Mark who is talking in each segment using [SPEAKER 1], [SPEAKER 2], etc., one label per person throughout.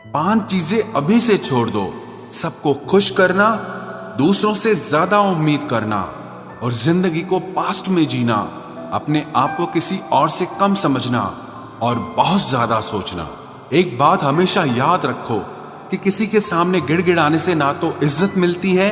[SPEAKER 1] 5 चीजें अभी से छोड़ दो। सबको खुश करना, दूसरों से ज्यादा उम्मीद करना और जिंदगी को पास्ट में जीना, अपने आप को किसी और से कम समझना और बहुत ज्यादा सोचना। एक बात हमेशा याद रखो कि किसी के सामने गिड़गिड़ाने से ना तो इज्जत मिलती है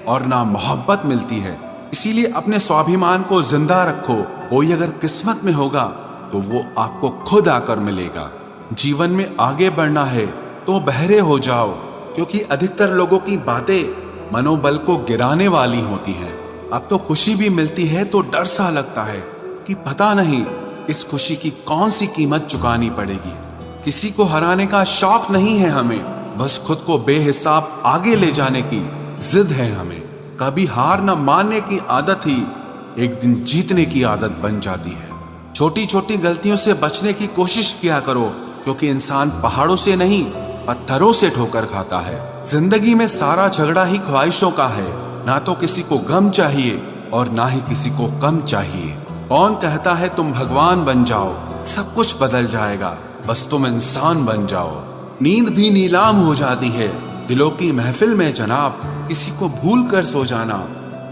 [SPEAKER 1] और ना मोहब्बत मिलती है। इसीलिए अपने स्वाभिमान को जिंदा रखो। कोई अगर किस्मत में होगा तो वो आपको खुद आकर मिलेगा। जीवन में आगे बढ़ना है तो बहरे हो जाओ, क्योंकि अधिकतर लोगों की बातें मनोबल को गिराने वाली होती हैं। अब तो खुशी भी मिलती है तो डर सा लगता है कि पता नहीं इस खुशी की कौन सी कीमत चुकानी पड़ेगी। किसी को हराने का शौक नहीं है हमें, बस खुद को बेहिसाब आगे ले जाने की जिद है हमें। कभी हार न मानने की आदत ही एक दिन जीतने की आदत बन जाती है। छोटी छोटी गलतियों से बचने की कोशिश किया करो, क्योंकि इंसान पहाड़ों से नहीं पत्थरों से ठोकर खाता है। जिंदगी में सारा झगड़ा ही ख्वाहिशों का है। ना तो किसी को गम चाहिए और ना ही किसी को कम चाहिए। कौन कहता है तुम भगवान बन जाओ, सब कुछ बदल जाएगा, बस तुम इंसान बन जाओ। नींद भी नीलाम हो जाती है दिलों की महफिल में जनाब। किसी को भूल कर सो जाना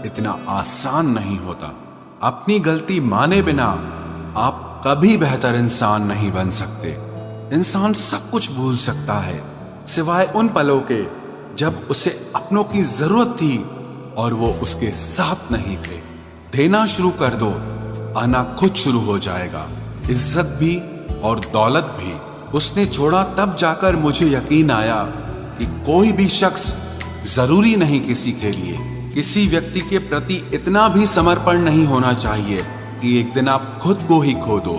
[SPEAKER 1] इतना आसान नहीं होता। अपनी गलती माने बिना आप कभी बेहतर इंसान नहीं बन सकते। इंसान सब कुछ भूल सकता है सिवाय उन पलों के जब उसे अपनों की जरूरत थी और वो उसके साथ नहीं थे। देना शुरू कर दो, आना खुद शुरू हो जाएगा। इज्जत भी और दौलत भी उसने छोड़ा तब जाकर मुझे यकीन आया कि कोई भी शख्स जरूरी नहीं किसी के लिए। किसी व्यक्ति के प्रति इतना भी समर्पण नहीं होना चाहिए कि एक दिन आप खुद को ही खो दो।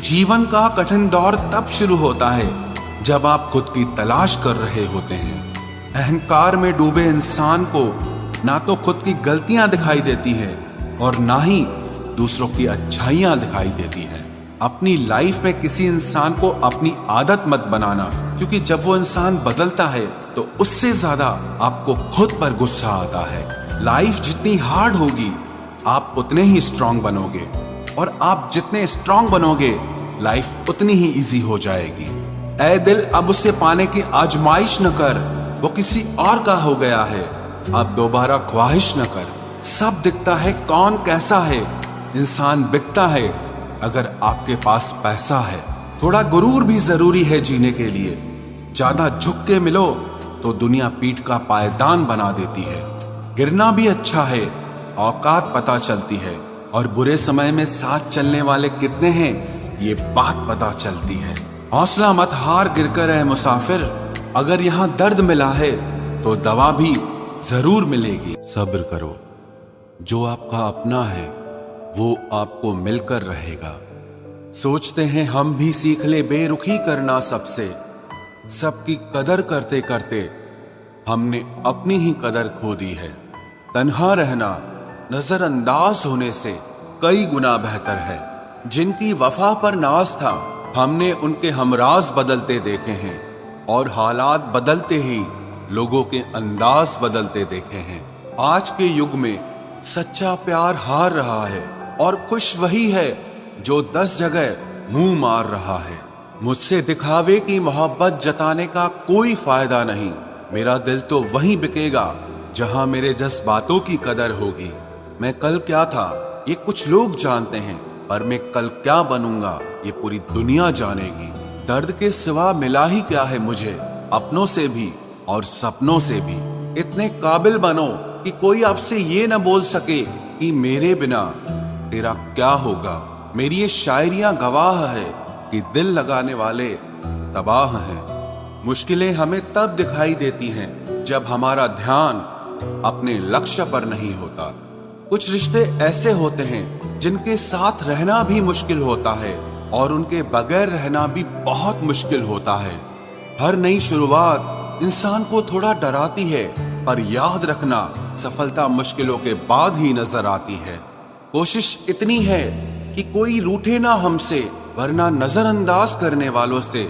[SPEAKER 1] जीवन का कठिन दौर तब शुरू होता है जब आप खुद की तलाश कर रहे होते हैं। अहंकार में डूबे इंसान को ना तो खुद की गलतियां दिखाई देती हैं और ना ही दूसरों की अच्छाइयां दिखाई देती हैं। अपनी लाइफ में किसी इंसान को अपनी आदत मत बनाना, क्योंकि जब वो इंसान बदलता है तो उससे ज्यादा आपको खुद पर गुस्सा आता है। लाइफ जितनी हार्ड होगी आप उतने ही स्ट्रांग बनोगे, और आप जितने स्ट्रांग बनोगे लाइफ उतनी ही इजी हो जाएगी। ऐ दिल अब उसे पाने की आजमाइश न कर, वो किसी और का हो गया है, अब दोबारा ख्वाहिश न कर। सब दिखता है कौन कैसा है, इंसान बिकता है अगर आपके पास पैसा है। थोड़ा गुरूर भी जरूरी है जीने के लिए। ज्यादा झुक के मिलो तो दुनिया पीठ का पायदान बना देती है। गिरना भी अच्छा है, औकात पता चलती है, और बुरे समय में साथ चलने वाले कितने हैं ये बात पता चलती है। हौसला मत हार गिरकर है मुसाफिर, अगर यहाँ दर्द मिला है तो दवा भी जरूर मिलेगी। सब्र करो, जो आपका अपना है वो आपको मिलकर रहेगा। सोचते हैं हम भी सीख ले बेरुखी करना सबसे, सबकी कदर करते करते हमने अपनी ही कदर खो दी है। तन्हा रहना नजरअंदाज होने से कई गुना बेहतर है। जिनकी वफा पर नाज था हमने उनके हमराज बदलते देखे हैं, और हालात बदलते ही लोगों के अंदाज बदलते देखे हैं। आज के युग में सच्चा प्यार हार रहा है और खुश वही है जो 10 जगह मुंह मार रहा है। मुझसे दिखावे की मोहब्बत जताने का कोई फायदा नहीं। मेरा दिल तो वहीं बिकेगा जहां मेरे जज्बातों की कदर होगी। मैं कल क्या था ये कुछ लोग जानते हैं, पर मैं कल क्या बनूंगा ये पूरी दुनिया जानेगी। दर्द के सिवा मिला ही क्या है मुझे, अपनों से भी और सपनों से भी। इतने काबिल बनो कि कोई आपसे ये न बोल सके कि मेरे बिना तेरा क्या होगा। मेरी ये शायरियां गवाह है कि दिल लगाने वाले तबाह हैं। मुश्किलें हमें तब दिखाई देती हैं जब हमारा ध्यान अपने लक्ष्य पर नहीं होता। कुछ रिश्ते ऐसे होते हैं जिनके साथ रहना भी मुश्किल होता है और उनके बगैर रहना भी बहुत मुश्किल होता है। हर नई शुरुआत इंसान को थोड़ा डराती है, पर याद रखना सफलता मुश्किलों के बाद ही नजर आती है। कोशिश इतनी है कि कोई रूठे ना हमसे, वरना नजरअंदाज करने वालों से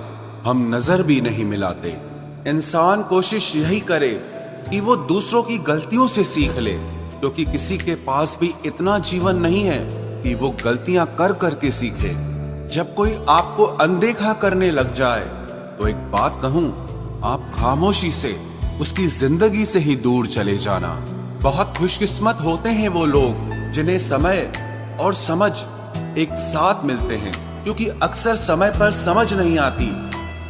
[SPEAKER 1] हम नजर भी नहीं मिलाते। इंसान कोशिश यही करे कि वो दूसरों की गलतियों से सीख ले, क्योंकि किसी के पास भी इतना जीवन नहीं है कि वो गलतियां कर करके सीखे। जब कोई आपको अनदेखा करने लग जाए तो एक बात कहूं, आप खामोशी से उसकी जिंदगी से ही दूर चले जाना। बहुत खुशकिस्मत होते हैं वो लोग जिन्हें समय और समझ एक साथ मिलते हैं, क्योंकि अक्सर समय पर समझ नहीं आती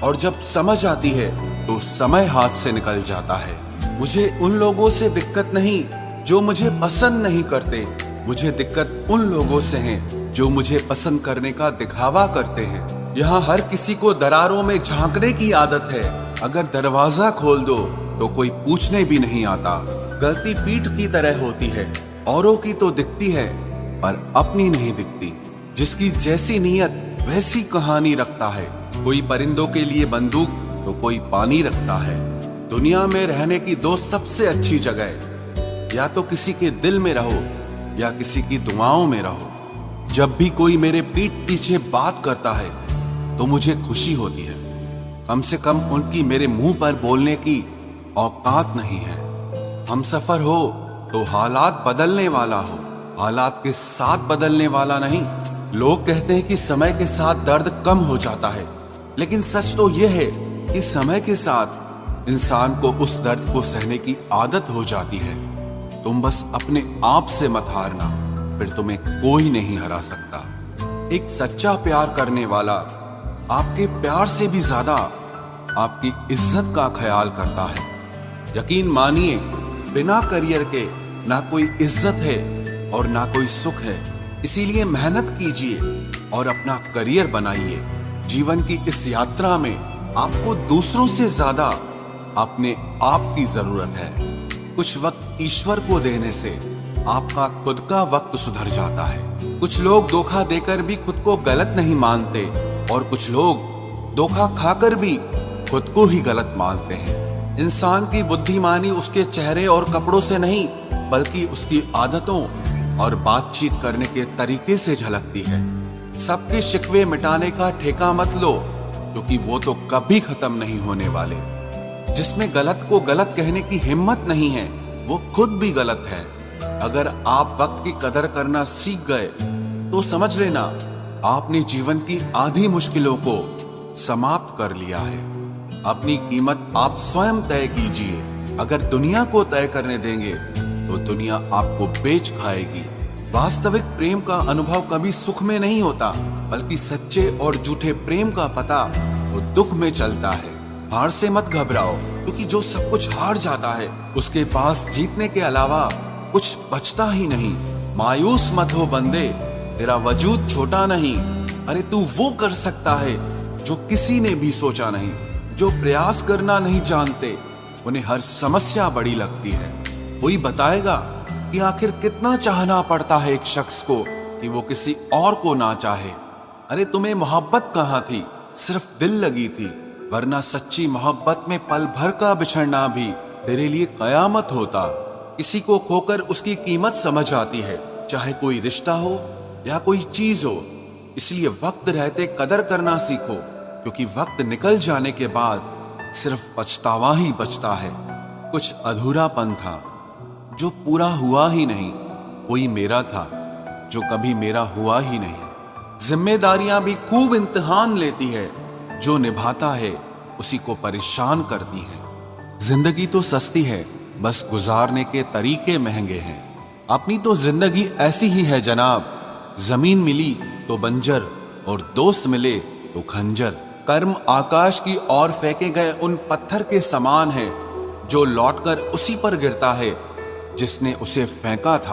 [SPEAKER 1] और जब समझ आती है तो समय हाथ से निकल जाता है। मुझे उन लोगों से दिक्कत नहीं जो मुझे पसंद नहीं करते, मुझे दिक्कत उन लोगों से है जो मुझे पसंद करने का दिखावा करते हैं। यहाँ हर किसी को दरारों में झांकने की आदत है। अगर दरवाजा खोल दो तो कोई पूछने भी नहीं आता। गलती पीठ की तरह होती है, औरों की तो दिखती है पर अपनी नहीं दिखती। जिसकी जैसी नीयत वैसी कहानी रखता है। कोई परिंदों के लिए बंदूक तो कोई पानी रखता है। दुनिया में रहने की दो सबसे अच्छी जगह, या तो किसी के दिल में रहो या किसी की दुआओं में रहो। जब भी कोई मेरे पीठ पीछे बात करता है तो मुझे खुशी होती है। कम से कम उनकी मेरे मुंह पर बोलने की औकात नहीं है। हमसफर हो तो हालात बदलने वाला हो, हालात के साथ बदलने वाला नहीं। लोग कहते हैं कि समय के साथ दर्द कम हो जाता है, लेकिन सच तो यह है कि समय के साथ इंसान को उस दर्द को सहने की आदत हो जाती है। तुम बस अपने आप से मत हारना, फिर तुम्हें कोई नहीं हरा सकता। एक सच्चा प्यार करने वाला आपके प्यार से भी ज्यादा आपकी इज्जत का ख्याल करता है। यकीन मानिए, बिना करियर के ना कोई इज्जत है और ना कोई सुख है। इसीलिए मेहनत कीजिए और अपना करियर बनाइए। जीवन की इस यात्रा में आपको दूसरों से ज्यादा अपने आप की जरूरत है। कुछ वक्त ईश्वर को देने से आपका खुद का वक्त सुधर जाता है। कुछ लोग धोखा देकर भी खुद को गलत नहीं मानते और कुछ लोग धोखा खाकर भी खुद को ही गलत मानते हैं। इंसान की बुद्धिमानी उसके चेहरे और कपड़ों से नहीं, बल्कि उसकी आदतों और बातचीत करने के तरीके से झलकती है। सबके शिकवे मिटाने का ठेका मत लो, क्योंकि वो तो कभी खत्म नहीं होने वाले। जिसमें गलत को गलत कहने की हिम्मत नहीं है, वो खुद भी गलत है। अगर आप वक्त की कदर करना सीख गए तो समझ लेना आपने जीवन की आधी मुश्किलों को समाप्त कर लिया है। अपनी कीमत आप स्वयं तय कीजिए। अगर दुनिया को तय करने देंगे तो दुनिया आपको बेच खाएगी। वास्तविक प्रेम का अनुभव कभी सुख में नहीं होता, बल्कि सच्चे और झूठे प्रेम का पता वो दुख में चलता है। हार से मत घबराओ, क्योंकि जो सब कुछ हार जाता है उसके पास जीतने के अलावा कुछ बचता ही नहीं। मायूस मत हो बंदे, तेरा वजूद छोटा नहीं। अरे तू वो कर सकता है जो किसी ने भी सोचा नहीं। जो प्रयास करना नहीं जानते उन्हें हर समस्या बड़ी लगती है। कोई बताएगा कि आखिर कितना चाहना पड़ता है एक शख्स को कि वो किसी और को ना चाहे। अरे तुम्हें मोहब्बत कहाँ थी, सिर्फ दिल लगी थी, वरना सच्ची मोहब्बत में पल भर का बिछड़ना भी तेरे लिए कयामत होता। किसी को खोकर उसकी कीमत समझ आती है, चाहे कोई रिश्ता हो या कोई चीज हो। इसलिए वक्त रहते कदर करना सीखो, क्योंकि वक्त निकल जाने के बाद सिर्फ पछतावा ही बचता है। कुछ अधूरापन था जो पूरा हुआ ही नहीं, कोई मेरा था जो कभी मेरा हुआ ही नहीं। जिम्मेदारियां भी खूब इम्तिहान लेती है, जो निभाता है उसी को परेशान करती है। जिंदगी तो सस्ती है, बस गुजारने के तरीके महंगे हैं। अपनी तो जिंदगी ऐसी ही है जनाब, जमीन मिली तो बंजर और दोस्त मिले तो खंजर। कर्म आकाश की ओर फेंके गए उन पत्थर के समान है जो लौटकर उसी पर गिरता है जिसने उसे फेंका था।